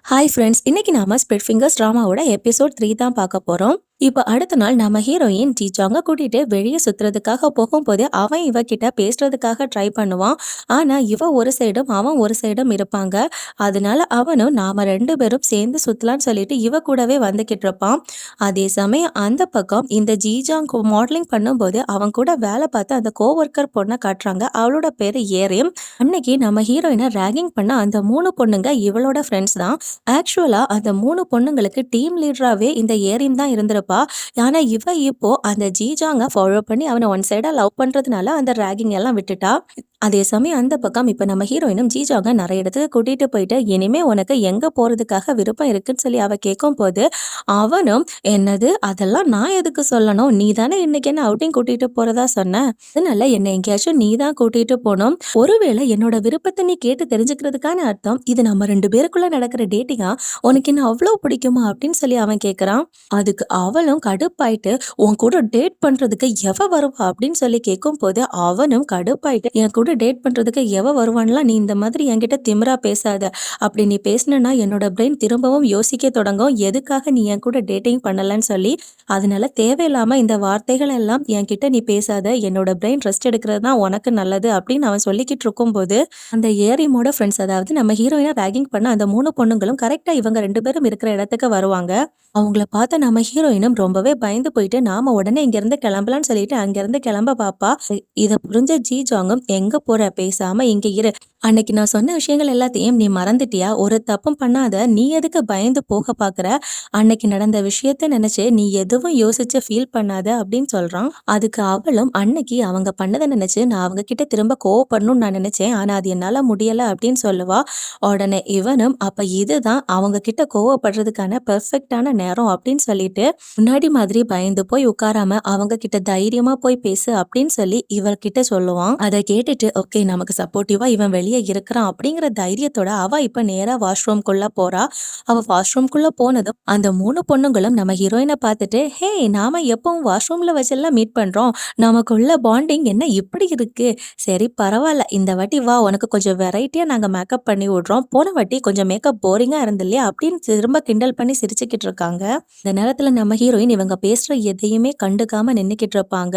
Hi friends, இன்னைக்கு நாம split fingers ட்ராமாவோட episode 3 தான் பார்க்க போறோம். இப்ப அடுத்த நாள் நம்ம ஹீரோயின் ஜிஜாங்க கூட்டிட்டு வெளியே சுத்துறதுக்காக போகும்போது அவன் இவகிட்ட பேசுறதுக்காக ட்ரை பண்ணுவான். ஆனா இவ ஒரு சைடும் அவன் ஒரு சைடும் இருப்பாங்க. அதனால அவனும் நாம 2 பேரும் சேர்ந்து சுத்தலாம்னு சொல்லிட்டு இவ கூடவே வந்துகிட்டு இருப்பான். அதே சமயம் அந்த பக்கம் இந்த ஜிஜாங் மாடலிங் பண்ணும்போது அவன் கூட வேலை பார்த்து அந்த கோவொர்க்கர் பொண்ணை காட்டுறாங்க. அவளோட பேரு ஏரியம். அன்னைக்கு நம்ம ஹீரோயினை ரேகிங் பண்ண அந்த 3 பொண்ணுங்க இவளோட ஃப்ரெண்ட்ஸ் தான். ஆக்சுவலா அந்த 3 பொண்ணுங்களுக்கு டீம் லீடராவே இந்த ஏரிம் தான் இருந்திருப்பா. ஆனா இவ இப்போ அந்த ஜீஜாங்க ஃபாலோ பண்ணி அவன ஒன் சைடா லவ் பண்றதுனால அந்த ராகிங் எல்லாம் விட்டுட்டா. அதே சமயம் அந்த பக்கம் இப்ப நம்ம ஹீரோயினும் ஜீஜாங்க நிறைய இடத்துக்கு கூட்டிட்டு போயிட்டு இனிமே உனக்கு எங்க போறதுக்காக விருப்பம் இருக்குன்னு சொல்லி அவ கேட்கும்போது அவனும் என்னது அதெல்லாம் நான் எதுக்கு சொல்லணும், நீ தானே இன்னைக்கு என்ன அவுட்டிங் கூட்டிட்டு போறதா சொன்ன, அதனால என்ன எங்கேயாச்சும் நீ தான் கூட்டிட்டு போனோம். ஒருவேளை என்னோட விருப்பத்தை நீ கேட்டு தெரிஞ்சுக்கிறதுக்கான அர்த்தம் இது நம்ம 2 பேருக்குள்ள நடக்கிற டேட்டிங்கா, உனக்கு என்ன அவ்வளவு பிடிக்குமா அப்படின்னு சொல்லி அவன் கேட்கறான். அதுக்கு அவளும் கடுப்பாயிட்டு உன் கூட டேட் பண்றதுக்கு எவ வருவா அப்படின்னு சொல்லி கேட்கும் போது அவனும் கடுப்பாயிட்டு என் கூட டேட் பண்றதுக்கு எவ வருவான்லாம் நீ இந்த மாதிரி என்கிட்ட திமிரா பேசாத. அப்படி நீ பேசினா என்னோட பிரெயின் திரும்பவும் யோசிக்க தொடங்கும் எதுக்காக நீ என் கூட டேட்டிங் பண்ணலன்னு சொல்லி. அதனால தேவையில்லாம இந்த வார்த்தைகள் எல்லாம் என்கிட்ட நீ பேசாத, என்னோட பிரெயின் ரெஸ்ட் எடுக்கிறது தான் உனக்கு நல்லது அப்படின்னு அவன் சொல்லிக்கிட்டு இருக்கும்போது அந்த ஏரிமோட ஃப்ரெண்ட்ஸ், அதாவது நம்ம ஹீரோயினை ரேகிங் பண்ண அந்த 3 பொண்ணுங்களும் கரெக்டா இவங்க 2 பேரும் இருக்கிற இடத்துக்கு வருவாங்க. அவங்கள பார்த்த நம்ம ஹீரோயினும் ரொம்பவே பயந்து போயிட்டு நாம உடனே இங்கிருந்து கிளம்பலாம்னு சொல்லிட்டு அங்கிருந்து கிளம்ப பாப்பா. இத புரிஞ்ச ஜாங்கும் எங்க போற, பேசாம இங்க இரு, அன்னைக்கு நான் சொன்ன விஷயங்கள் எல்லாத்தையும் நீ மறந்துட்டியா, ஒரு தப்பும் பண்ணாத, நீ எதுக்கு பயந்து போக பாக்குற, அன்னைக்கு நடந்த விஷயத்த நினைச்சு நீ எதுவும் யோசிச்சு ஃபீல் பண்ணாத அப்படின்னு சொல்றான். அதுக்கு அவளும் அன்னைக்கு அவங்க பண்ணதை நினைச்சு நான் அவங்க கிட்ட திரும்ப கோவப்படணும்னு நான் நினைச்சேன், ஆனா அது என்னால முடியல அப்படின்னு சொல்லுவா. உடனே இவனும் அப்ப இதுதான் அவங்க கிட்ட கோவப்படுறதுக்கான பெர்ஃபெக்டான நேரம் அப்படின்னு சொல்லிட்டு முன்னாடி மாதிரி பயந்து போய் உட்காராம அவங்க கிட்ட தைரியமா போய் பேசு அப்படின்னு சொல்லி இவர்கிட்ட சொல்லுவான். அதை கேட்டுட்டு ஓகே நமக்கு சப்போர்ட்டிவா இவன் வெளியே இருக்கிறான் அப்படிங்கிற தைரியத்தோட அவ இப்ப நேரா வாஷ்ரூம்குள்ள போறா. அவ வாஷ்ரூம்குள்ள போனதும் அந்த 3 பொண்ணுங்களும் நம்ம ஹீரோயினை பார்த்துட்டு ஹே நாம எப்பவும் வாஷ்ரூம்ல வச்செல்லாம் மீட் பண்றோம், நமக்குள்ள பாண்டிங் என்ன இப்படி இருக்கு, சரி பரவாயில்ல இந்த வாட்டி வா உனக்கு கொஞ்சம் வெரைட்டியா நாங்க மேக்கப் பண்ணி விடுறோம், போன வாட்டி கொஞ்சம் மேக்கப் போரிங்கா இருந்து இல்லையா அப்படின்னு திரும்ப கிண்டல் பண்ணி சிரிச்சுக்கிட்டு இருக்காங்க. இந்த நேரத்துல நம்ம ஹீரோயின் இவங்க பேசுற எதையுமே கண்டுக்காம நின்னுக்கிட்டு இருப்பாங்க.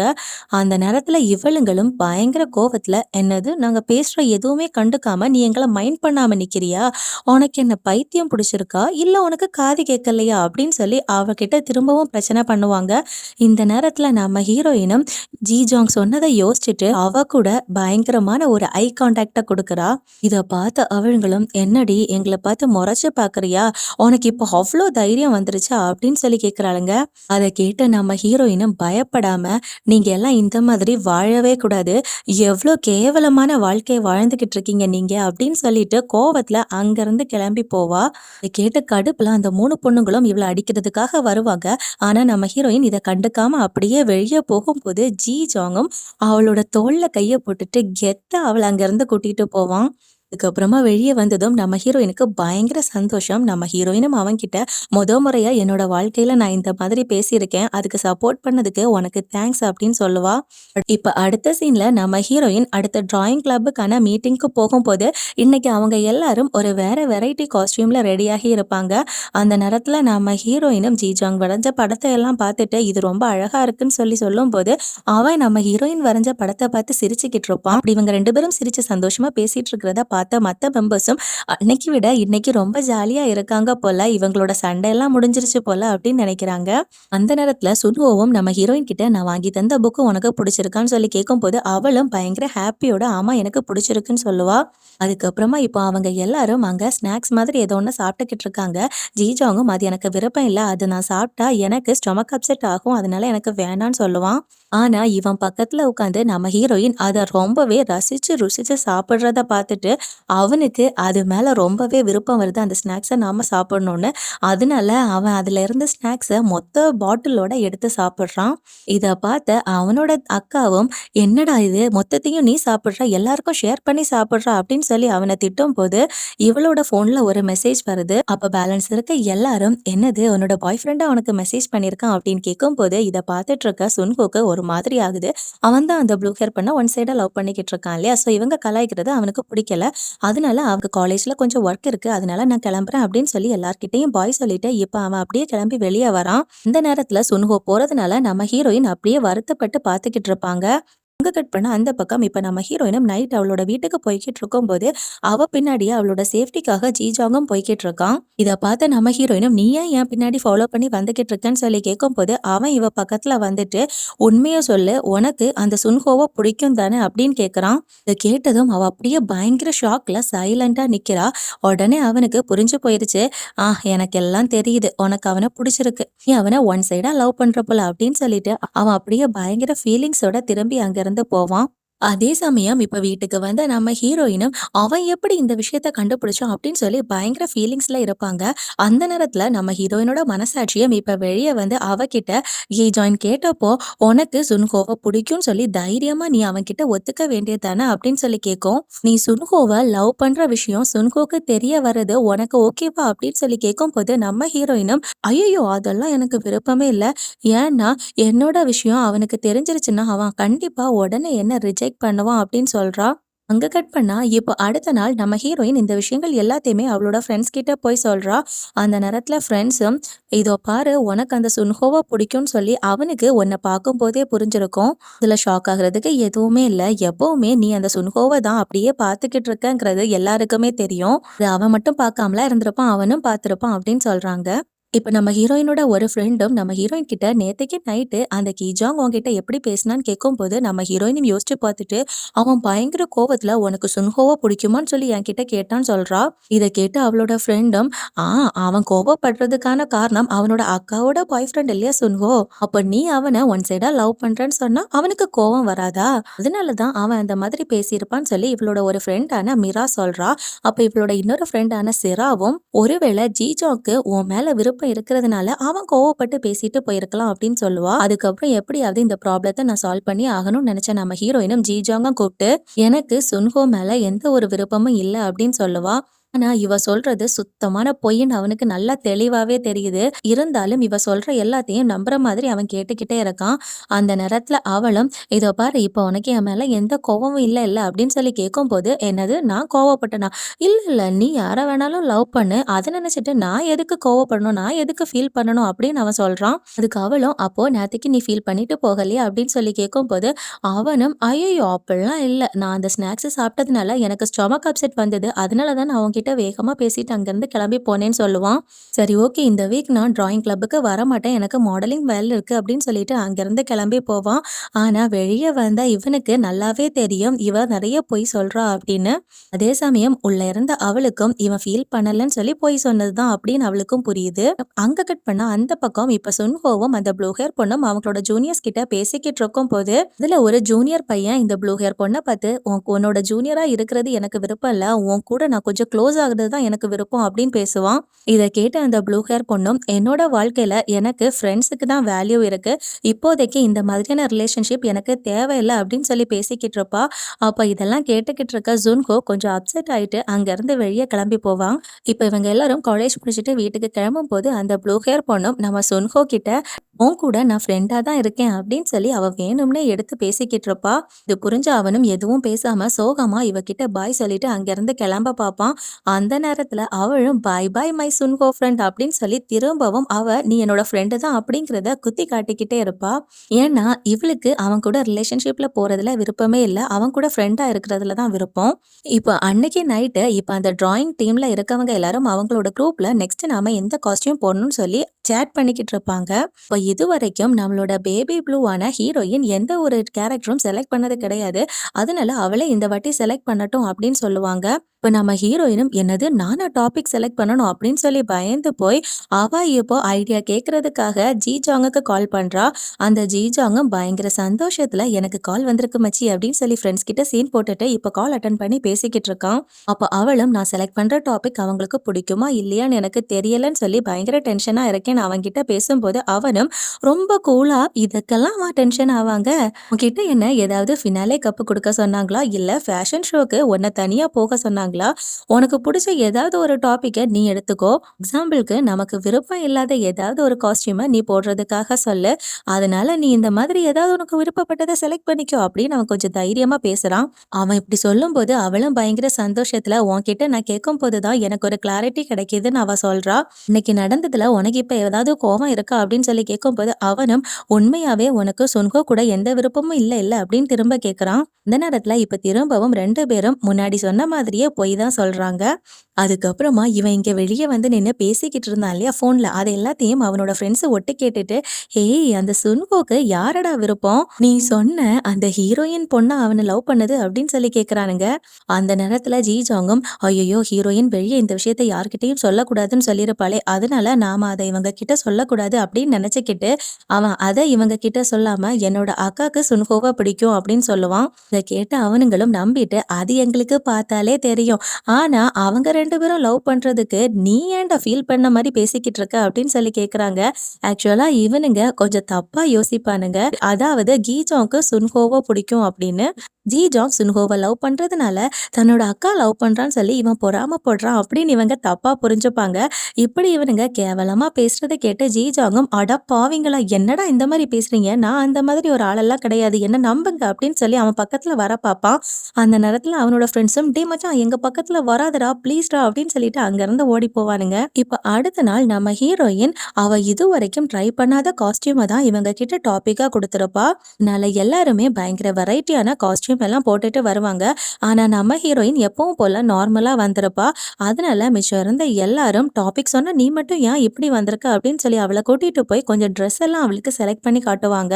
அந்த நேரத்துல இவளுங்களும் பயங்கர கோவத்துல என்னது நாங்க பேசுற எதுவுமே கண்டுக்காம நீ எங்களை மைண்ட் பண்ணாம நிக்கிறியா, உனக்கு என்ன பைத்தியம் பிடிச்சிருக்கா இல்ல உனக்கு காது கேட்கலையா அப்படின்னு சொல்லி அவகிட்ட திரும்பவும் பிரச்சனை பண்ணுவாங்க. இந்த நேரத்துல நம்ம ஹீரோயினும் ஜாங் சொன்னதை யோசிச்சுட்டு அவ கூட பயங்கரமான ஒரு ஐ கான்டாக்ட கொடுக்கறா. இத பார்த்த அவங்களும் என்னடி எங்களை பார்த்து முறைச்சு பாக்குறியா, உனக்கு இப்போ அவ்வளோ தைரியம் வந்துருச்சா அப்படின்னு சொல்லி கேக்குறாளுங்க. அதை கேட்ட நம்ம ஹீரோயினும் பயப்படாம நீங்க எல்லாம் இந்த மாதிரி வாழவே கூடாது, எவ்வளோ கேவலமான வாழ்க்கையை வாழ்ந்துகிட்டு இருக்கீங்க நீங்க அப்படின்னு சொல்லிட்டு கோவத்துல அங்கிருந்து கிளம்பி போவா. இதை கேட்ட கடுப்புல அந்த 3 பொண்ணுங்களும் இவளை அடிக்கிறதுக்காக வருவாங்க. ஆனா நம்ம ஹீரோயின் இதை கண்டுக்காம அப்படியே வெளியே போகும்போது ஜாங்கும் அவளோட தோல்ல கைய போட்டுட்டு கெத்த அவளை அங்கிருந்து கூட்டிட்டு போவான். அதுக்கப்புறமா வெளியே வந்ததும் நம்ம ஹீரோயினுக்கு பயங்கர சந்தோஷம். நம்ம ஹீரோயினும் அவன்கிட்ட முறையா என்னோட வாழ்க்கையில நான் இந்த மாதிரி பேசியிருக்கேன், அதுக்கு சப்போர்ட் பண்ணதுக்கு உனக்கு தேங்க்ஸ் அப்படின்னு சொல்லுவா. இப்ப அடுத்த சீன்ல நம்ம ஹீரோயின் அடுத்த டிராயிங் கிளப்புக்கான மீட்டிங்க்கு போகும்போது இன்னைக்கு அவங்க எல்லாரும் ஒரு வேற வெரைட்டி காஸ்டியூம்ல ரெடியாகி இருப்பாங்க. அந்த நேரத்துல நம்ம ஹீரோயினும் ஜிஜாங் வரைஞ்ச படத்தை எல்லாம் பார்த்துட்டு இது ரொம்ப அழகா இருக்குன்னு சொல்லி சொல்லும் போது அவன் நம்ம ஹீரோயின் வரைஞ்ச படத்தை பார்த்து சிரிச்சுக்கிட்டு இருப்பான். அப்படி இவங்க 2 பேரும் சிரிச்சு சந்தோஷமா பேசிட்டு இருக்கிறத பார்த்த மத்த மெம்பர்ஸும் அன்னைக்கு விட இன்னைக்கு ரொம்ப ஜாலியா இருக்காங்க போல, இவங்களோட சண்டை எல்லாம் முடிஞ்சிருச்சு போல அப்படின்னு நினைக்கிறாங்க. அந்த நேரத்துல சுனுவோவும் நம்ம ஹீரோயின் கிட்ட நான் வாங்கி தந்த புக்கு உனக்கு பிடிச்சிருக்கான்னு சொல்லி கேட்கும் போது அவளும் பயங்கர ஹாப்பியோட ஆமா எனக்கு பிடிச்சிருக்குன்னு சொல்லுவா. அதுக்கப்புறமா இப்போ அவங்க எல்லாரும் அங்க ஸ்நாக்ஸ் மாதிரி ஏதோ ஒன்று சாப்பிட்டுக்கிட்டு இருக்காங்க. ஜிஜாங்கும் அது எனக்கு விருப்பம் இல்லை, அது நான் சாப்பிட்டா எனக்கு ஸ்டொமக் அப்செட் ஆகும், அதனால எனக்கு வேணான்னு சொல்லுவான். ஆனா இவன் பக்கத்துல உட்காந்து நம்ம ஹீரோயின் அதை ரொம்பவே ரசிச்சு ருசிச்சு சாப்பிடுறத பார்த்துட்டு அவனுக்கு அது மேல ரொம்பவே விருப்பம் வருது அந்த ஸ்நாக்ஸை நாம சாப்பிடணும்னு. அதனால அவன் அதுல இருந்த ஸ்நாக்ஸை மொத்த பாட்டிலோட எடுத்து சாப்பிடுறான். இத பார்த்த அவனோட அக்காவும் என்னடா இது மொத்தத்தையும் நீ சாப்பிடுற, எல்லாருக்கும் ஷேர் பண்ணி சாப்பிடுற அப்படின்னு சொல்லி அவனை திட்டும் போது இவளோட போன்ல ஒரு மெசேஜ் வருது. அப்ப பேலன்ஸ் இருக்க எல்லாரும் என்னது உன்னோட பாய் ஃப்ரெண்டா உனக்கு மெசேஜ் பண்ணிருக்கான் அப்படின்னு கேட்கும் போது இதை பார்த்துட்டு இருக்க சுன்ஹோக்கு ஒரு மாதிரி ஆகுது. அவன் தான் அந்த ப்ளூ ஹேர் பண்ண ஒன் சைடா லவ் பண்ணிக்கிட்டு இருக்கான் இல்லையா, ஸோ இவங்க கலாய்க்கிறது அவனுக்கு பிடிக்கல. அதனால அவங்க காலேஜ்ல கொஞ்சம் ஒர்க் இருக்கு. அதனால நான் கிளம்புறேன் அப்படின்னு சொல்லி எல்லார்கிட்டயும் பாய் சொல்லிட்டு, இப்ப அவன் அப்படியே கிளம்பி வெளிய வரான். இந்த நேரத்துல சுன்ஹோ போறதுனால நம்ம ஹீரோயின் அப்படியே வருத்தப்பட்டு பார்த்துக்கிட்டு இருப்பாங்க. அங்க கட் பண்ணா அந்த பக்கம் இப்ப நம்ம ஹீரோயினும் நைட் அவளோட வீட்டுக்கு போய்க்கிட்டு இருக்கும்போது, அவ பின்னாடியே அவளோட சேஃப்டிக்காக ஜீஜாங்கும் போய்க்கிட்டு இருக்கான். இத பார்த்த நம்ம ஹீரோயினும், "நீ ஏன் என் பின்னாடி ஃபாலோ பண்ணி வந்துகிட்டு இருக்கன்னு?" சொல்லி கேட்கும்போது, அவன் இவ பக்கத்துல வந்துட்டு, "உண்மைய சொல்லு, உனக்கு அந்த சுன்ஹோவ பிடிக்கும் தானே?" அப்படின்னு கேட்கறான். இத கேட்டதும் அவ அப்படியே பயங்கர ஷாக்ல சைலண்டா நிக்கிறா. உடனே அவனுக்கு புரிஞ்சு போயிருச்சு. எனக்கு எல்லாம் தெரியுது. உனக்கு அவன புடிச்சிருக்கு. நீ அவன ஒன் சைடா லவ் பண்ற போல" அப்படின்னு சொல்லிட்டு அவன் அப்படியே பயங்கர ஃபீலிங்ஸோட திரும்பி அங்கிருந்து போவான். அதே சமயம் இப்ப வீட்டுக்கு வந்த நம்ம ஹீரோயினும், அவன் எப்படி இந்த விஷயத்த கண்டுபிடிச்சான் அப்படின்னு சொல்லி பயங்கர ஃபீலிங்ஸ்ல இருப்பாங்க. அந்த நேரத்துல நம்ம ஹீரோயினோட மனசாட்சியும் இப்ப வெளிய வந்து அவகிட்ட ஜாயின் கேட்டப்போ, "உனக்கு சுன்ஹோவ பிடிக்கும்னு சொல்லி தைரியமா நீ அவன்கிட்ட ஒத்துக்க வேண்டியது தானே?" அப்படின்னு சொல்லி கேட்கும். "நீ சுன்ஹோவ லவ் பண்ற விஷயம் சுன்ஹோக்கு தெரிய வர்றது உனக்கு ஓகேவா?" அப்படின்னு சொல்லி கேட்கும்போது, நம்ம ஹீரோயினும், "ஐயய்யோ! அதெல்லாம் எனக்கு விருப்பமே இல்ல. ஏன்னா என்னோட விஷயம் அவனுக்கு தெரிஞ்சிருச்சுன்னா, அவன் கண்டிப்பா உடனே என்ன ரிஜெக்ட் பண்ணுவான்" அப்படின்னு சொல்றா. அங்க கட் பண்ணா, இப்போ அடுத்த நாள் நம்ம ஹீரோயின் இந்த விஷயங்கள் எல்லாத்தையுமே அவளோட ஃப்ரெண்ட்ஸ் கிட்ட போய் சொல்றா. அந்த நேரத்துல ஃப்ரெண்ட்ஸும், "இதோ பாரு, உனக்கு அந்த சுன்ஹோவ பிடிக்கும்னு சொல்லி அவனுக்கு உன்ன பார்க்கும்போதே புரிஞ்சிருக்கும். இதுல ஷாக் ஆகுறதுக்கு எதுவுமே இல்ல. எப்பவுமே நீ அந்த சுன்ஹோவ தான் அப்படியே பார்த்துக்கிட்டு இருக்கங்கிறது எல்லாருக்குமே தெரியும். அது அவன் மட்டும் பார்க்காமலாம் இருந்திருப்பான், அவனும் பார்த்திருப்பான்" அப்படின்னு சொல்றாங்க. இப்ப நம்ம ஹீரோயினோட ஒரு ஃப்ரெண்டும் நம்ம ஹீரோயின் கிட்ட நேத்தைக்கு நைட்டு அந்த கீஜாங் உன்கிட்ட எப்படி பேசினான்னு கேட்கும்போது, நம்ம ஹீரோயினும் யோசிச்சு பார்த்துட்டு, அவன் பயங்கர கோவத்துல உனக்கு சுன்ஹோவ பிடிக்குமான்னு சொல்லி என்கிட்ட கேட்டான்னு சொல்றா. இத கேட்டு அவளோட ஃப்ரெண்டும், ஆ அவன் கோவப்படுறதுக்கான காரணம் அவனோட அக்காவோட பாய் ஃப்ரெண்ட் இல்லையா சுன்ஹோ. அப்ப நீ அவனை ஒன் சைடா லவ் பண்றேன்னு சொன்னா அவனுக்கு கோவம் வராதா? அதனாலதான் அவன் அந்த மாதிரி பேசியிருப்பான்னு சொல்லி இவளோட ஒரு ஃப்ரெண்டான மிரா சொல்றா. அப்ப இவளோட இன்னொரு ஃப்ரெண்டான சிராவும், ஒருவேளை ஜீஜாக்கு உன் மேல விருப்பம் இருக்கிறதுனால அவன் கோவப்பட்டு பேசிட்டு போயிருக்கலாம் அப்படின்னு சொல்லுவா. அதுக்கப்புறம் எப்படியாவது இந்த ப்ராப்ளத்தை நான் சால்வ் பண்ணி ஆகணும்னு நினைச்ச நம்ம ஹீரோயினும் ஜீஜாங்க கூப்பிட்டு, எனக்கு சுன்ஹோ மேல எந்த ஒரு விருப்பமும் இல்ல அப்படின்னு சொல்லுவா. ஆனா இவ சொல்றது சுத்தமான பொய்ன்னு அவனுக்கு நல்லா தெளிவாவே தெரியுது. இருந்தாலும் இவ சொல்ற எல்லாத்தையும் நம்புற மாதிரி அவன் கேட்டுக்கிட்டே இருக்கான். அந்த நேரத்துல அவளும், "இதோ பாரு, இப்ப உனக்கு என் மேல எந்த கோவமும் இல்ல அப்படின்னு சொல்லி கேட்கும்போது, "என்னது, நான் கோவப்பட்டனா?" "இல்ல இல்ல, நீ யார வேணாலும் லவ் பண்ணு. அத நினைச்சுட்டு நான் எதுக்கு கோவப்படணும்? நான் எதுக்கு ஃபீல் பண்ணணும்?" அப்படின்னு அவன் சொல்றான். அதுக்கு அவளும், "அப்போ நேத்தைக்கு நீ ஃபீல் பண்ணிட்டு போகலையா?" அப்படின்னு சொல்லி கேட்கும்போது, அவனும், "ஐயய்யோ! அப்படிலாம் இல்ல. நான் அந்த ஸ்நாக்ஸ் சாப்பிட்டதுனால எனக்கு ஸ்டொமக் அப்செட் வந்தது. அதனால தான் நான் உன்கிட்ட வேகமா பேசிட்டு அங்கிருந்து கிளம்பி போனேன்னு" சொல்லுவான். சரி, ஓகே, இந்த வீக் நான் டிராயிங் கிளப்புக்கு வரமாட்டேன். எனக்கு மாடலிங் வேலை இருக்கு அப்படின்னு சொல்லிட்டு அங்கிருந்து கிளம்பி போவான். ஆனா வெளிய வந்தா இவனுக்கு நல்லாவே தெரியும், இவ நிறைய பொய் சொல்றா அப்படின்னு. அதே சமயம் உள்ள இருந்த அவளுக்கும் இவன் ஃபீல் பண்ணலன்னு சொல்லி பொய் சொன்னதுதான் அப்படின்னு அவளுக்கும் புரியுது. அங்க கட் பண்ணா அந்த பக்கம் இப்ப சுன்ஹோவும் அந்த ப்ளூ ஹேர் பொண்ணும் அவங்களோட ஜூனியர்ஸ் கிட்ட பேசிக்கிட்டு இருக்கும் போது, இதுல ஒரு ஜூனியர் பையன் இந்த ப்ளூ ஹேர் பொண்ணை பார்த்து, உன்னோட ஜூனியரா இருக்கிறது எனக்கு விருப்பம் இல்ல, உன் கூட நான் கொஞ்சம் க்ளோஸ் ஆகுறது தான் எனக்கு விருப்பம்" அப்படின்னு பேசுவான். இதை கேட்டு அந்த ப்ளூ ஹேர் பொண்ணும், "என்னோட வாழ்க்கையில எனக்கு ஃப்ரெண்ட்ஸுக்கு தான் வேல்யூ இருக்கு. இப்போதைக்கு இந்த மாதிரியான ரிலேஷன்ஷிப் எனக்கு தேவையில்லை" அப்படின்னு சொல்லி பேசிக்கிட்டு இருப்பா. அப்ப இதெல்லாம் கேட்டுக்கிட்டு இருக்க ஜுன்ஹோ கொஞ்சம் அப்செட் ஆயிட்டு அங்கிருந்து வெளியே கிளம்பி போவான். இப்ப இவங்க எல்லாரும் காலேஜ் முடிச்சுட்டு வீட்டுக்கு கிளம்பும் போது அந்த ப்ளூ ஹேர் பொண்ணும் நம்ம சுன்ஹோ கிட்ட, "உன் கூட நான் ஃப்ரெண்டா தான் இருக்கேன்" அப்படின்னு சொல்லி அவ வேணும்னே எடுத்து பேசிக்கிட்டு இருப்பா. இது புரிஞ்ச அவனும் எதுவும் பேசாம சோகமா இவகிட்ட பாய் சொல்லிட்டு அங்கிருந்து கிளம்ப பார்ப்பான். அந்த நேரத்துல அவளும், "பாய் பாய் மை சுன்ஹோ ஃப்ரெண்ட்" அப்படின்னு சொல்லி திரும்பவும் அவ நீ என்னோட ஃப்ரெண்டு தான் அப்படிங்கிறத குத்தி காட்டிக்கிட்டே இருப்பா. ஏன்னா இவளுக்கு அவன் கூட ரிலேஷன்ஷிப்ல போறதுல விருப்பமே இல்ல. அவன் கூட ஃப்ரெண்டா இருக்கிறதுல தான் விருப்பம். இப்ப அன்னைக்கு நைட்டு இப்ப அந்த டிராயிங் டீம்ல இருக்கவங்க எல்லாரும் அவங்களோட குரூப்ல நெக்ஸ்ட் நாம எந்த காஸ்டியூம் போடணும்னு சொல்லி சேட் பண்ணிக்கிட்டு இருப்பாங்க. இப்ப இதுவரைக்கும் நம்மளோட பேபி ப்ளூவான ஹீரோயின் எந்த ஒரு கேரக்டரும் செலக்ட் பண்ணது கிடையாது. அதனால அவளே இந்த வாட்டி செலக்ட் பண்ணட்டும் அப்படின்னு சொல்லுவாங்க. இப்ப நம்ம ஹீரோயினும், "என்னது, நானா டாபிக் செலக்ட் பண்ணணும்?" அப்படின்னு சொல்லி பயந்து போய் அவ இப்போ ஐடியா கேட்கறதுக்காக ஜீஜாங்குக்கு கால் பண்றா. அந்த ஜீஜாங்கும் பயங்கர சந்தோஷத்துல, "எனக்கு கால் வந்திருக்கு மச்சி" அப்படின்னு சொல்லி ஃப்ரெண்ட்ஸ் கிட்ட சீன் போட்டுட்டு இப்ப கால் அட்டன் பண்ணி பேசிக்கிட்டு இருக்கான். அப்ப அவளும், "நான் செலக்ட் பண்ற டாபிக் அவங்களுக்கு பிடிக்குமா இல்லையான்னு எனக்கு தெரியலன்னு சொல்லி பயங்கர டென்ஷனா இருக்கேன்னு" அவன்கிட்ட பேசும்போது அவனும் ரொம்ப கூலா, "இதுக்கெல்லாம் டென்ஷன் ஆவாங்க? உன்கிட்ட என்ன ஏதாவது ஃபினாலே கப்பு கொடுக்க சொன்னாங்களா? இல்ல ஃபேஷன் ஷோக்கு உன்னை தனியா போக சொன்னாங்களா? சொல்லுவாங்களா? உனக்கு புடிச்ச ஏதாவது ஒரு டாபிக்க நீ எடுத்துக்கோ. எக்ஸாம்பிள்க்கு நமக்கு விருப்பம் இல்லாத ஏதாவது ஒரு காஸ்டியூம நீ போடுறதுக்காக சொல்லு. அதனால நீ இந்த மாதிரி ஏதாவது உனக்கு விருப்பப்பட்டத செலக்ட் பண்ணிக்கோ அப்படின்னு அவன் கொஞ்சம் தைரியமா பேசுறான். அவன் இப்படி சொல்லும்போது அவளும் பயங்கர சந்தோஷத்துல உன்கிட்ட நான் கேட்கும்போது தான் எனக்கு ஒரு கிளாரிட்டி கிடைக்குதுன்னு அவ சொல்றா. இன்னைக்கு நடந்ததுல உனக்கு இப்ப ஏதாவது கோவம் இருக்கா அப்படின்னு சொல்லி கேட்கும்போது அவனும் உண்மையாவே உனக்கு சுன்ஹோ கூட எந்த விருப்பமும் இல்ல அப்படின்னு திரும்ப கேட்கறான். இந்த நேரத்துல இப்ப திரும்பவும் 2 பேரும் முன்னாடி சொன்ன மாதிரியே பொய் தான் சொல்றாங்க. அதுக்கப்புறமா இவன் இங்க வெளிய வந்து நின்னு பேசிக்கிட்டு இருந்தான் இல்லையா ஃபோன்ல. அது எல்லாத்தையும் அவனோட ஃப்ரெண்ட்ஸ் ஒட்டு கேட்டுட்டு, "ஏய் அந்த சுன்ஹோக்கு யாரடா விருப்பம்? நீ சொன்ன அந்த ஹீரோயின் பொண்ணா அவன லவ் பண்ணது?" அப்படின்னு சொல்லி கேட்கறானுங்க. அந்த நேரத்துல ஜி ஜாங்கும், "ஐயையோ! ஹீரோயின் வெளிய இந்த விஷயத்த யார்கிட்டயும் சொல்லக்கூடாதுன்னு சொல்லியிருப்பாளே! அதனால நாம அத இவங்க கிட்ட சொல்லக்கூடாது அப்படின்னு நெனச்சுக்கிட்டு, அவன் அத இவங்க கிட்ட சொல்லாம என்னோட அக்காக்கு சுன்ஹோவ பிடிக்கும் அப்படின்னு சொல்லுவான். இத கேட்டு அவனுங்களும் நம்பிட்டு, "அது எங்களுக்கு பார்த்தாலே தெரியும். ஆனா அவங்க 2 பேரும் லவ் பண்றதுக்கு நீ ஏன்டா ஃபீல் பண்ண மாரி பேசிக்கிட்டு இருக்க?" அப்படின்னு சொல்லி கேட்கறாங்க. ஆக்சுவலா இவனுங்க கொஞ்சம் தப்பா யோசிப்பானுங்க. அதாவது கீஜாங்க்கு சுன்ஹோவ பிடிக்கும் அப்படின்னு. ஜிஜாங் சுன்ஹோவ லவ் பண்றதுனால தன்னோட அக்கா லவ் பண்றான்னு சொல்லி இவன் பொறாமப்படுறான் அப்படின்னு இவங்க தப்பா புரிஞ்சுப்பாங்க. இப்படி இவனுங்க கேவலமா பேசுறத கேட்டு ஜிஜாங்கும், "அட பாவிங்களா! என்னடா இந்த மாரி பேசுறீங்க? நான் அந்த மாதிரி ஒரு ஆளெல்லாம் கிடையாது. என்ன நம்புங்க" அப்படின்னு சொல்லி அவன் பக்கத்துல வர பாப்பான். அந்த நேரத்துல அவனோட ஃப்ரெண்ட்ஸும், "டேய் மச்சான் எங்க பக்கத்துல வராதடா ப்ளீஸ்டா" அப்படின்னு சொல்லிட்டு அங்கருந்து ஓடி போவானுங்க. இப்ப அடுத்த நாள் நம்ம ஹீரோயின் அவ இதுவரைக்கும் ட்ரை பண்ணாத காஸ்டியூம தான் இவங்க கிட்ட டாபிக்கா குடுத்திருப்பா. அதனால எல்லாருமே பயங்கர வெரைட்டியான காஸ்டியூம் எல்லாம் போட்டுட்டு வருவாங்க. ஆனா நம்ம ஹீரோயின் எப்பவும் போல நார்மலா வந்திருப்பா. அதனால மிச்சம் இருந்த எல்லாரும் டாபிக் சொன்ன நீ மட்டும் ஏன் இப்படி வந்திருக்க அப்படின்னு சொல்லி அவள கூட்டிட்டு போய் கொஞ்சம் ட்ரெஸ் எல்லாம் அவளுக்கு செலக்ட் பண்ணி காட்டுவாங்க.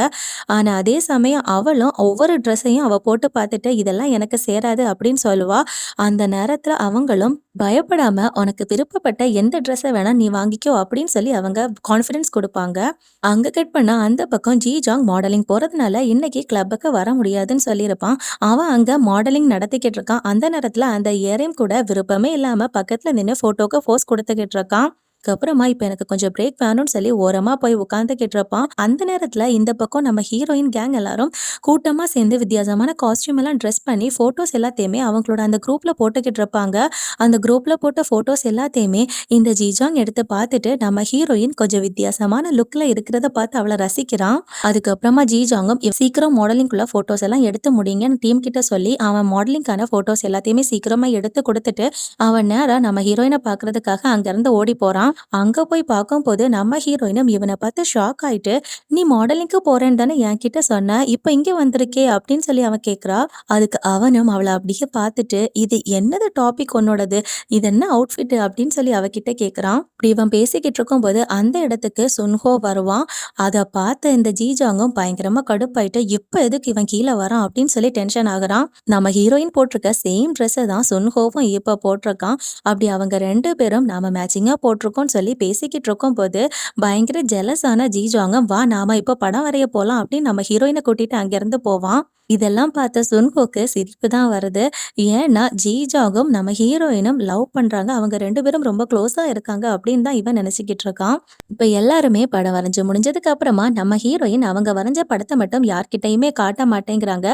ஆனா அதே சமயம் அவளும் ஒவ்வொரு ட்ரெஸ்ஸையும் அவ போட்டு பார்த்துட்டு இதெல்லாம் எனக்கு சேராது அப்படின்னு சொல்லுவா. அந்த நேரத்துல அவங்களும் பயப்படாம உனக்கு விருப்பப்பட்ட எந்த ட்ரெஸ்ஸ வேணா நீ வாங்கிக்கோ அப்படின்னு சொல்லி அவங்க கான்ஃபிடன்ஸ் குடுப்பாங்க. அங்க கட் பண்ணா அந்த பக்கம் ஜி ஜாங் மாடலிங் போறதுனால இன்னைக்கு கிளப்புக்கு வர முடியாதுன்னு சொல்லியிருப்பான். அவன் அங்க மாடலிங் நடத்திக்கிட்டு இருக்கான். அந்த நேரத்துல அந்த ஏரியும் கூட விருப்பமே இல்லாம பக்கத்துல நின்னு ஃபோட்டோக்கு போஸ் குடுத்துக்கிட்டு இருக்கான். அதுக்கப்புறமா இப்ப எனக்கு கொஞ்சம் பிரேக் வேணும்னு சொல்லி ஓரமா போய் உட்கார்ந்துகிட்டு இருப்பான். அந்த நேரத்துல இந்த பக்கம் நம்ம ஹீரோயின் கேங் எல்லாரும் கூட்டமா சேர்ந்து வித்தியாசமான காஸ்டியூம் எல்லாம் ட்ரெஸ் பண்ணி ஃபோட்டோஸ் எல்லாத்தையுமே அவங்களோட அந்த குரூப்ல போட்டுக்கிட்டு இருப்பாங்க. அந்த குரூப்ல போட்ட ஃபோட்டோஸ் எல்லாத்தையுமே இந்த ஜிஜாங் எடுத்து பார்த்துட்டு நம்ம ஹீரோயின் கொஞ்சம் வித்தியாசமான லுக்ல இருக்கிறத பார்த்து அவள ரசிக்கிறான். அதுக்கப்புறமா ஜிஜாங்கும் சீக்கிரம் மாடலிங்குள்ள ஃபோட்டோஸ் எல்லாம் எடுத்து முடிங்கன்னு டீம் கிட்ட சொல்லி அவன் மாடலிங்கான ஃபோட்டோஸ் எல்லாத்தையுமே சீக்கிரமா எடுத்து கொடுத்துட்டு அவன் நேரா நம்ம ஹீரோயின பார்க்கறதுக்காக அங்கிருந்து ஓடி போறான். அங்க போய் பார்க்கும்போது நம்ம ஹீரோயினும் இவனை பார்த்து ஷாக் ஆயிட்டு, "நீ மாடலிங்க்கு போறேன்னு தானே என்கிட்ட சொன்ன. இப்ப இங்க வந்திருக்கே" அப்படின்னு சொல்லி அவ கேட்கிறா. அதுக்கு அவனும் அவள அப்படியே பார்த்துட்டு, "இது என்னது டாபிக் உன்னோடது? இது என்ன அவுட்ஃபிட்?" அப்படின்னு சொல்லி அவகிட்ட கேட்கிறான். இப்படி இவன் பேசிக்கிட்டு இருக்கும்போது அந்த இடத்துக்கு சுன்ஹோ வருவான். அத பார்த்த இந்த ஜிஜாங்கும் பயங்கரமா கடுப்பாயிட்டு, "இப்ப எதுக்கு இவன் கீழ வரான்?" அப்படின்னு சொல்லி டென்ஷன் ஆகுறான். நம்ம ஹீரோயின் போட்டிருக்க சேம் ட்ரெஸ்ஸ தான் சுன்ஹோவும் இப்ப போட்டிருக்கான். அப்படி அவங்க 2 பேரும் நாம மேட்சிங்கா போட்டிருக்கோம்னு சொல்லி பேசிக்கிட்டு இருக்கும்போது பயங்கர ஜெலஸான ஜிஜாங்கும், "வா நாம இப்ப படம் வரைய போலாம்" அப்படின்னு நம்ம ஹீரோயின கூட்டிட்டு அங்கிருந்து போவான். இதெல்லாம் பார்த்த சுன்ஹோக்கு சிரிப்பு தான் வருது. ஏன்னா ஜிஜாங்கும் நம்ம ஹீரோயினும் லவ் பண்றாங்க. அவங்க 2 பேரும் ரொம்ப க்ளோஸா இருக்காங்க அப்படின்னு தான் இவன் நினைச்சுக்கிட்டு இருக்கான். இப்ப எல்லாருமே படம் வரைஞ்சு முடிஞ்சதுக்கு அப்புறமா நம்ம ஹீரோயின் அவங்க வரைஞ்ச படத்த மட்டும் யார்கிட்டயுமே காட்ட மாட்டேங்கிறாங்க.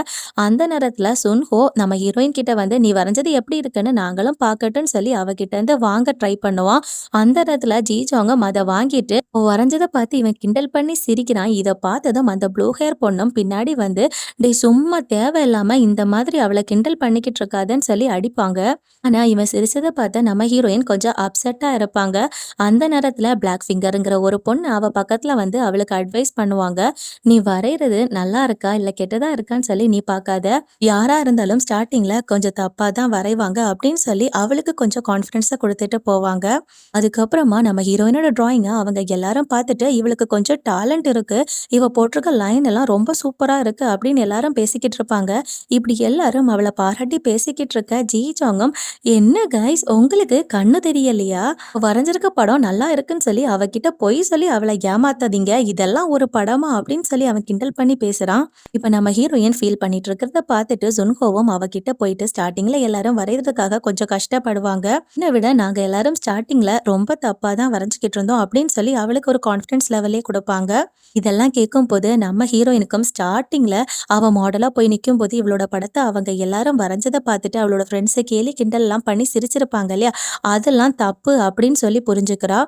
அந்த நேரத்துல சுன்ஹோ நம்ம ஹீரோயின் கிட்ட வந்து, "நீ வரைஞ்சது எப்படி இருக்குன்னு நாங்களும் பார்க்கட்டும்னு" சொல்லி அவகிட்ட இருந்து வாங்க ட்ரை பண்ணுவான். அந்த நேரத்துல ஜிஜாங்கும் அத வாங்கிட்டு வரைஞ்சத பார்த்து இவன் கிண்டல் பண்ணி சிரிக்கிறான். இத பார்த்ததும் அந்த ப்ளூ ஹேர் பொண்ணும் பின்னாடி வந்து, "டேய் சும்மா தேவையில்லாம இந்த மாதிரி அவள கிண்டல் பண்ணிக்கிட்டு இருக்காதன்னு" சொல்லி அடிப்பாங்க. ஆனா இவன் சிரிச்சத பார்த்து நம்ம ஹீரோயின் கொஞ்சம் அப்செட்டா இருப்பாங்க. அந்த நேரத்துல பிளாக் ஃபிங்கர்ங்கிற ஒரு பொண்ணு அவ பக்கத்துல வந்து அவளுக்கு அட்வைஸ் பண்ணுவாங்க. "நீ வரையறது நல்லா இருக்கா இல்ல கெட்டதா இருக்கான்னு சொல்லி நீ பார்க்காத. யாரா இருந்தாலும் ஸ்டார்ட்டிங்ல கொஞ்சம் தப்பா தான் வரைவாங்க" அப்படின்னு சொல்லி அவளுக்கு கொஞ்சம் கான்ஃபிடன்ஸ குடுத்துட்டு போவாங்க. அதுக்கப்புறமா நம்ம ஹீரோயினோட டிராயிங்க அவங்க எல்லாரும் பார்த்துட்டு, "இவளுக்கு கொஞ்சம் டேலண்ட் இருக்கு. இவ போட்டிருக்க லைன் எல்லாம் ரொம்ப சூப்பரா இருக்கு" அப்படின்னு எல்லாரும் பேசிக்கிட்டு இருப்பாங்க. இப்படி எல்லாரும் அவள பாராட்டி பேசிக்கிட்டு இருக்க ஜிஜாங்கும், "என்ன கைஸ் உங்களுக்கு கண்ணு தெரியலையா? வரைஞ்சிருக்க படம் நல்லா இருக்குன்னு சொல்லி அவகிட்ட பொய் சொல்லி அவள ஏமாத்தாதீங்க. இதெல்லாம் ஒரு படமா?" அப்படின்னு சொல்லி அவன் கிண்டல் பண்ணி பேசுறான். இப்ப நம்ம ஹீரோயின் ஃபீல் பண்ணிட்டு இருக்கிறத பார்த்துட்டு சுன்ஹோவும் அவகிட்ட போயிட்டு, "ஸ்டார்ட்டிங்ல எல்லாரும் வரையறதுக்காக கொஞ்சம் கஷ்டப்படுவாங்க. என்னை விட நாங்க எல்லாரும் ஸ்டார்ட்டிங்ல ரொம்ப தப்பா தான் வரைஞ்சுக்கிட்டு இருந்தோம்" அப்படின்னு சொல்லி அவளுக்கு ஒரு கான்ஃபிடன்ஸ் லெவலே குடுப்பாங்க. இதெல்லாம் கேட்கும்போது நம்ம ஹீரோயினுக்கும் ஸ்டார்ட்டிங்ல அவ மாடலா நாளா போய் நிக்கும்போது இவளோட படத்த அவங்க எல்லாரும் வரைஞ்சத பார்த்துட்டு அவளோட ஃப்ரெண்ட்ஸ கேலி கிண்டல்லாம் பண்ணி சிரிச்சிருப்பாங்க இல்லையா? அதெல்லாம் தப்பு அப்படின்னு சொல்லி புரிஞ்சுக்கிறா.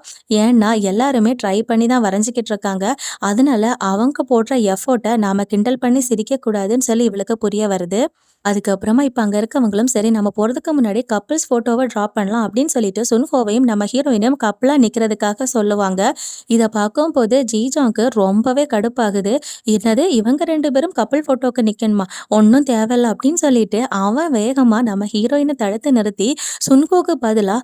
ஏன்னா எல்லாருமே ட்ரை பண்ணி தான் வரைஞ்சுக்கிட்டு இருக்காங்க. அதனால அவங்க போடுற எஃபோர்ட்ட நாம கிண்டல் பண்ணி சிரிக்கக் கூடாதுன்னு சொல்லி இவளுக்கு புரிய வருது. அதுக்கப்புறமா இப்ப அங்க இருக்கவங்களும் சரி நம்ம போறதுக்கு முன்னாடி கப்பிள்ஸ் ஃபோட்டோவ ட்ரா பண்ணலாம் அப்படின்னு சொல்லிட்டு சுன்ஹோவையும் நம்ம ஹீரோயினையும் கப்பிளா நிக்கிறதுக்காக சொல்லுவாங்க. இத பார்க்கும்போது ஜீஜாங்க்கு ரொம்பவே கடுப்பாகுது. என்னது இவங்க 2 பேரும் கப்பிள் ஃபோட்டோக்கு நிக்கணுமா? ஒண்ணும் தேவையில்ல அப்படின்னு சொல்லிட்டு அவன் வேகமா நம்ம ஹீரோயின தடுத்து நிறுத்தி சுன்ஹோக்கு பதிலா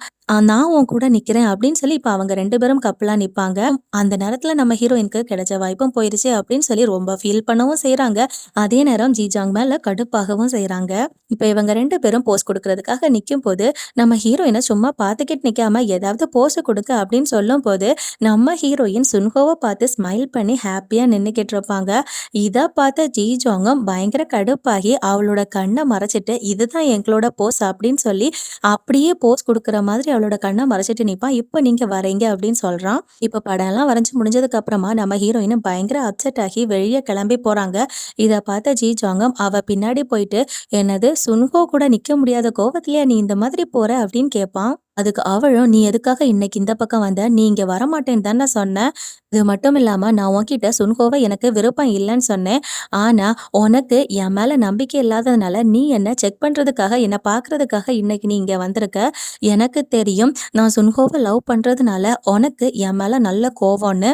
நான் உன் கூட நிக்கிறேன் அப்படின்னு சொல்லி இப்ப அவங்க 2 பேரும் கப்பிளா நிப்பாங்க. அந்த நேரத்துல நம்ம ஹீரோயினுக்கு கிடைச்ச வாய்ப்பும் போயிருச்சு அப்படின்னு சொல்லி ரொம்ப ஃபீல் பண்ணவும் செய்றாங்க. அதே நேரம் ஜீஜாங் மேல கடுப்பாகவும் செய்றாங்க. இப்ப இவங்க 2 பேரும் போஸ் குடுக்குறதுக்காக நிக்கும்போது, நம்ம ஹீரோயின சும்மா பார்த்துக்கிட்டு நிக்காம ஏதாவது போஸ் குடுங்க அப்படின்னு சொல்லும்போது, நம்ம ஹீரோயின் சுன்ஹோவ பார்த்து ஸ்மைல் பண்ணி ஹாப்பியா நின்னுகிட்டு இருப்பாங்க. இத பார்த்த ஜீஜாங்கும் பயங்கர கடுப்பாகி அவளோட கண்ண மறைச்சிட்டு, இதுதான் எங்களோட போஸ் அப்படின்னு சொல்லி அப்படியே போஸ் குடுக்குற மாதிரி அவளோட கண்ண மறைச்சிட்டு நிப்பான். இப்ப நீங்க வரீங்க அப்படின்னு சொல்றான். இப்ப படம்லாம் வரைஞ்சு முடிஞ்சதுக்கு அப்புறமா நம்ம ஹீரோயின் பயங்கர அப்செட் ஆகி வெளிய கிளம்பி போறாங்க. இத பார்த்த ஜி ஜாங்கம் அவ பின்னாடி போயிட்டு, "என்னது சுன்ஹோ கூட நிக்க முடியாத கோவத்திலயா நீ இந்த மாதிரி போற?" அப்படின்னு கேட்பான். அதுக்கு அவளும், "நீ எதுக்காக இன்னைக்கு இந்த பக்கம் வந்த? நீ இங்க வரமாட்டேன்னு தானே சொன்ன? இது மட்டும் இல்லாம நான் உன்கிட்ட சுன்ஹோவ எனக்கு விருப்பம் இல்லன்னு சொன்னேன். ஆனா உனக்கு என் மேல நம்பிக்கை இல்லாததுனால நீ என்ன செக் பண்றதுக்காக, என்ன பார்க்கறதுக்காக இன்னைக்கு நீ இங்க வந்திருக்க. எனக்கு தெரியும் நான் சுன்ஹோவ லவ் பண்றதுனால உனக்கு என் மேல நல்ல கோவம்னு.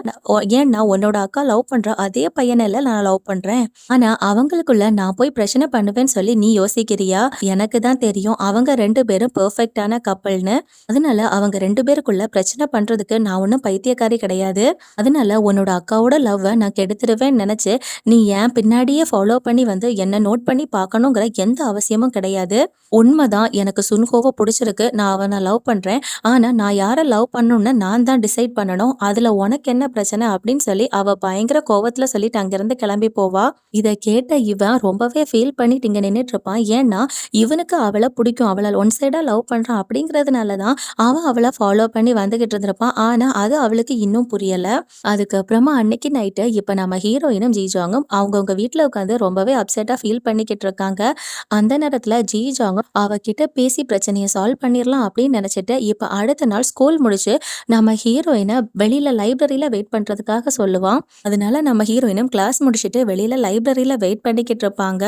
ஏன்னா உன்னோட அக்கா லவ் பண்ற அதே பையனல்ல நான் லவ் பண்றேன். ஆனா அவங்களுக்குள்ள நான் போய் பிரச்சனை பண்ணுவேன்னு சொல்லி நீ யோசிக்கிறியா? எனக்கு தான் தெரியும் அவங்க 2 பேரும் பெர்ஃபெக்ட்டான கப்பிள்னு. அதனால அவங்க 2 பேருக்குள்ள பிரச்சனை பண்றதுக்கு நான் ஒண்ணும் பைத்தியக்காரி கிடையாது. அதனால உன்னோட அக்காவோட லவ்வ நான் கெடுத்துருவேன்னு நினைச்சு நீ ஏன் பின்னாடியே ஃபாலோ பண்ணி வந்து என்ன நோட் பண்ணி பார்க்கணுங்கிற எந்த அவசியமும் கிடையாது. உண்மைதான் எனக்கு சுன்ஹோவ புடிச்சிருக்கு. நான் அவன லவ் பண்றேன். ஆனா நான் யார லவ் பண்ணணும்னு நான் தான் டிசைட் பண்ணணும். அதுல உனக்கு என்ன பிரச்சனை அப்படின்னு சொல்லி அவ பயங்கர கோவத்துல சொல்லிட்டு அங்கிருந்து கிளம்பி போவா. இத கேட்ட இவன் ரொம்பவே ஃபீல் பண்ணிட்டு இங்க நின்னுட்டு இருப்பான். ஏன்னா இவனுக்கு அவள பிடிக்கும். அவள ஒன் சைடா லவ் பண்றான் அப்படிங்கிறதுனால தான் அவன் அவள ஃபாலோ பண்ணி வந்துகிட்டு இருந்திருப்பான். ஆனா அது அவளுக்கு இன்னும் புரியல. அதுக்கப்புறமா அன்னைக்கு நைட்டு இப்ப நம்ம ஹீரோயினும் ஜீஜாங்கும் அவங்கவங்க வீட்ல உட்காந்து ரொம்பவே அப்செட்டா ஃபீல் பண்ணிக்கிட்டு இருக்காங்க. அந்த நேரத்துல ஜீஜாங்கும் அவகிட்ட பேசி பிரச்சனைய சால்வ் பண்ணிரலாம் அப்படின்னு நினைச்சிட்டு இப்ப அடுத்த நாள் ஸ்கூல் முடிச்சு நம்ம ஹீரோயின வெளியில லைப்ரரியில வெயிட் பண்றதுக்காக சொல்லுவான். அதனால நம்ம ஹீரோயினும் கிளாஸ் முடிச்சுட்டு வெளியில லைப்ரரியில வெயிட் பண்ணிக்கிட்டு இருப்பாங்க.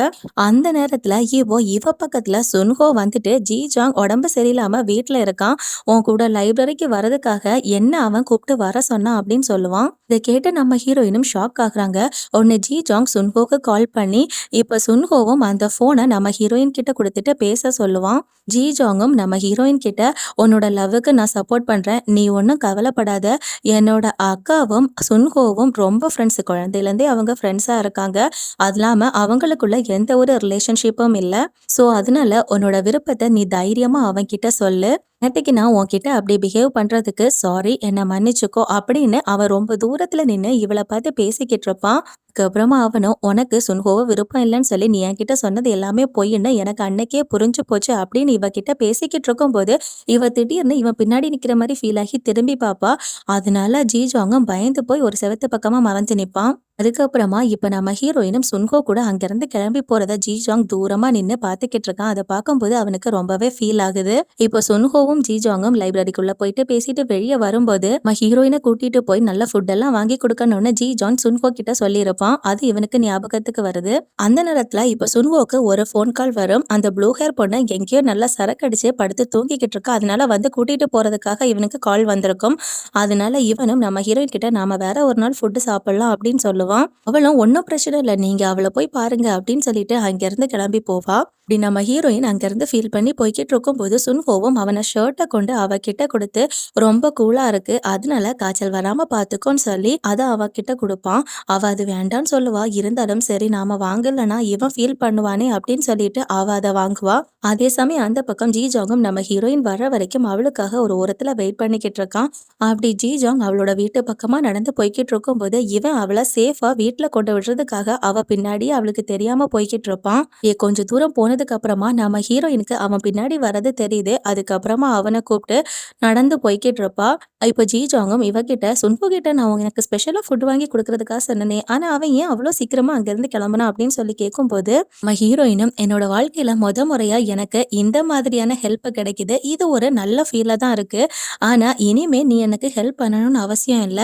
அந்த நேரத்துல இவ பக்கத்துல சுன்ஹோ வந்துட்டு, "ஜீஜாங் உடம்பு சரியில்லாம வீட்ல இருக்கான். உன் கூட லைப்ரரிக்கு வரதுக்காக என்ன அவன் கூப்பிட்டு வர சொன்னான்" அப்படின்னு சொல்லுவான். இத கேட்டு நம்ம ஹீரோயினும் ஷாக் ஆகுறாங்க. உடனே ஜீஜாங் சுன்ஹோக்கு கால் பண்ணி இப்ப சுன்ஹோவும் அந்த போனை நம்ம ஹீரோயின் கிட்ட கொடுத்துட்டு பேச சொல்லுவான். ஜீஜாங்கும் நம்ம ஹீரோயின் கிட்ட, "உன்னோட லவ்வுக்கு நான் சப்போர்ட் பண்றேன். நீ ஒன்னும் கவலைப்படாத. என்னோட அக்காவும் சுன்ஹோவும் ரொம்ப ஃப்ரெண்ட்ஸ். குழந்தையிலேருந்தே அவங்க ஃப்ரெண்ட்ஸா இருக்காங்க. அது இல்லாம அவங்களுக்குள்ள எந்த ஒரு ரிலேஷன்ஷிப்பும் இல்ல. சோ அதனால உன்னோட விருப்பத்த நீ தைரியமா அவன்கிட்ட சொல்லு. நேத்தைக்கு நான் உன்கிட்ட அப்படி பிஹேவ் பண்றதுக்கு சாரி, என்ன மன்னிச்சுக்கோ" அப்படின்னு அவன் ரொம்ப தூரத்துல நின்னு இவள பார்த்து பேசிக்கிட்டு இருப்பான். அதுக்கப்புறமா அவனும், "உனக்கு சுன்ஹோவ விருப்பம் இல்லைன்னு சொல்லி நீ என்கிட்ட சொன்னது எல்லாமே பொய்ன்னு எனக்கு அன்னைக்கே புரிஞ்சு போச்சு" அப்படின்னு இவகிட்ட பேசிக்கிட்டு இருக்கும்போது இவ திடீர்னு இவன் பின்னாடி நிக்கிற மாதிரி ஃபீல் ஆகி திரும்பி பாப்பா. அதனால ஜீஜாங்கும் பயந்து போய் ஒரு செவத்து பக்கமா மறைஞ்சு நிப்பான். அதுக்கப்புறமா இப்ப நம்ம ஹீரோயினும் சுன்ஹோ கூட அங்கிருந்து கிளம்பி போறத ஜீஜாங் தூரமா நின்னு பாத்துக்கிட்டு இருக்கான். அதை பார்க்கும்போது அவனுக்கு ரொம்பவே ஃபீல் ஆகுது. இப்போ சுன்ஹோவும் ஜீஜாங்கும் லைப்ரரிக்குள்ள போயிட்டு பேசிட்டு வெளியே வரும்போது நம்ம ஹீரோயினை கூட்டிட்டு போய் நல்ல ஃபுட் எல்லாம் வாங்கி கொடுக்கணும்னு ஜீஜாங் சுன்ஹோ கிட்ட சொல்லியிருப்பான். அது இவனுக்கு ஞாபகத்துக்கு வருது. அந்த நேரத்துல இப்ப சுன்ஹோக்கு ஒரு ஃபோன் கால் வரும். அந்த ப்ளூ ஹேர் பொண்ணு எங்கேயோ நல்லா சரக்கு அடிச்சு படுத்து தூங்கிக்கிட்டு இருக்கா. அதனால வந்து கூட்டிட்டு போறதுக்காக இவனுக்கு கால் வந்திருக்கும். அதனால இவனும் நம்ம ஹீரோயின் கிட்ட நாம வேற ஒரு நாள் ஃபுட்டு சாப்பிடலாம் அப்படின்னு சொல்லுவான். அவளும், "ஒன்னும் பிரச்சனை இல்ல, நீங்க அவளை போய் பாருங்க" அப்படின்னு சொல்லிட்டு அங்கிருந்து கிளம்பி போவா. இப்படி நம்ம ஹீரோயின் அங்கிருந்து ஃபீல் பண்ணி போய்கிட்டு இருக்கும்போது சுன்ஹோவும் அவன ஷர்ட்டை கொண்டு அவகிட்ட கொடுத்து, "ரொம்ப கூலா இருக்கு, அதனால காய்ச்சல் வராம பாத்துக்கோன்னு" சொல்லி அதை அவகிட்ட கொடுப்பான். அவ அது வேண்டான்னு சொல்லுவா. இருந்தாலும் சரி நாம வாங்கலன்னா இவன் ஃபீல் பண்ணுவானே அப்படின்னு சொல்லிட்டு அவ அதை வாங்குவா. அதே சமயம் அந்த பக்கம் ஜீஜாங்கும் நம்ம ஹீரோயின் வர்ற வரைக்கும் அவளுக்காக ஒரு ஓரத்துல வெயிட் பண்ணிக்கிட்டு இருக்கான். அப்படி ஜீஜாங் அவளோட வீட்டு பக்கமா நடந்து போய்கிட்டு இருக்கும்போது இவன் அவளை சேஃபா வீட்டுல கொண்டு விடுறதுக்காக அவ பின்னாடியே அவளுக்கு தெரியாம போய்கிட்டு இருப்பான். கொஞ்சம் தூரம் போனதுக்கு அப்புறமா நம்ம ஹீரோயினுக்கு அவன் பின்னாடி வர்றது தெரியுது. அதுக்கப்புறமா அவனை கூப்பிட்டு நடந்து போய்கிட்டு இருப்பா. இப்ப ஜீஜாங்கும் இவகிட்ட, "சுன்ஹோ கிட்ட நான் எனக்கு ஸ்பெஷலா ஃபுட் வாங்கி கொடுக்கறதுக்காக சொன்னனே, ஆனா அவன் ஏன் அவ்வளோ சீக்கிரமா அங்கேருந்து கிளம்புனான் அப்படின்னு சொல்லி கேட்கும்போது, நம்ம ஹீரோயினும் என்னோட வாழ்க்கையில முறையா எனக்கு இந்த மாதிரியான ஹெல்ப் கிடைக்குது. இது ஒரு நல்ல ஃபீலா தான் இருக்கு. ஆனா இனிமே நீ எனக்கு ஹெல்ப் பண்ணணும்னு அவசியம் இல்ல.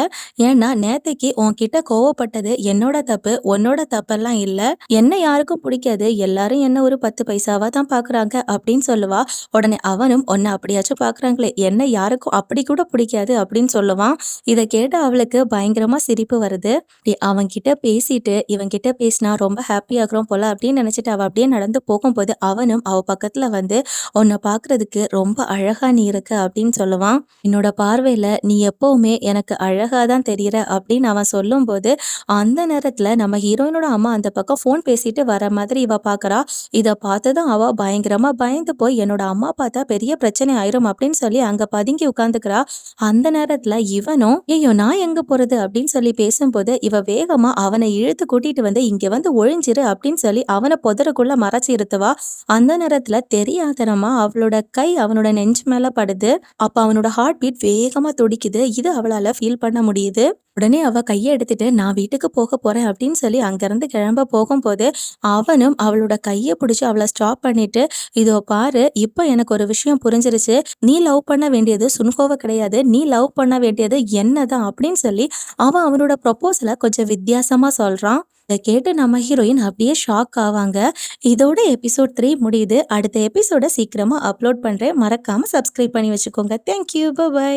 ஏன்னா நேத்தைக்கு உன்கிட்ட கோவப்பட்டது என்னோட தப்பு. உன்னோட தப்பெல்லாம் இல்ல. என்ன யாருக்கும் பிடிக்காது. எல்லாரும் என்ன ஒரு 10 பைசாவா தான் பார்க்குறாங்க அப்படின்னு சொல்லுவா. உடனே அவனும் உன்ன அப்படியாச்சும் பார்க்குறாங்களே, என்ன யாருக்கும் அப்படி கூட பிடிக்காது அப்படின்னு சொல்லுவான். இத கேட்டு அவளுக்கு பயங்கரமா சிரிப்பு வருது. அவன்கிட்ட பேசிட்டு இவன்கிட்ட பேசினா ரொம்ப ஹாப்பி ஆகுறோம் போல அப்படின்னு நினைச்சிட்டு அவ அப்படியே நடந்து போகும்போது அவனும் அவ பக்கத்துல வந்து உன்னை பார்க்கறதுக்கு ரொம்ப அழகா நீ இருக்க அப்படின்னு சொல்லுவான். என்னோட பார்வையில நீ எப்பவுமே எனக்கு அழகா தான் தெரியிற அப்படின்னு அவன் சொல்லும்போது, அந்த நேரத்துல நம்ம ஹீரோயினோட அம்மா அந்த பக்கம் ஃபோன் பேசிட்டு வர மாதிரி இவ பார்க்கறா. இத பார்த்ததும் அவ பயங்கரமா பயந்து போய் என்னோட அம்மா பார்த்தா பெரிய பிரச்சனை ஆயிரும் அப்படின்னு சொல்லி அங்க பதுங்கி உட்கார்ந்துக்கிறா. அந்த நேரத்துல இவனும் ஐயோ நான் எங்க போறது அப்படின்னு சொல்லி பேசும்போது இவ வேகமா அவனை இழுத்து கூட்டிட்டு வந்து இங்க வந்து ஒழிஞ்சிரு அப்படின்னு சொல்லி அவனை புதருக்குள்ள மறைச்சு இருத்துவா. அந்த நேரத்துல தெரியாதனமா அவளோட கை அவனோட நெஞ்சு மேல படுது. அப்ப அவனோட ஹார்ட் பீட் வேகமா துடிக்குது. இது அவளால ஃபீல் பண்ண முடியுது. உடனே அவ கையை எடுத்துட்டு நான் வீட்டுக்கு போக போறேன் அப்படின்னு சொல்லி அங்கிருந்து கிளம்ப போகும்போது அவனும் அவளோட கையை பிடிச்சி அவளை ஸ்டாப் பண்ணிட்டு, இதோ பாரு இப்ப எனக்கு ஒரு விஷயம் புரிஞ்சிருச்சு. நீ லவ் பண்ண வேண்டியது சுன்ஹோவ கிடையாது. நீ லவ் பண்ண வேண்டியது என்னதான் அப்படின்னு சொல்லி அவன் அவனோட ப்ரொபோசலை கொஞ்சம் வித்தியாசமா சொல்றான். இத கேட்டு நம்ம ஹீரோயின் அப்படியே ஷாக் ஆவாங்க. இதோட எபிசோட் 3 முடியுது. அடுத்த எபிசோட சீக்கிரமா அப்லோட் பண்றேன். மறக்காம சப்ஸ்கிரைப் பண்ணி வச்சுக்கோங்க. Thank you. Bye by.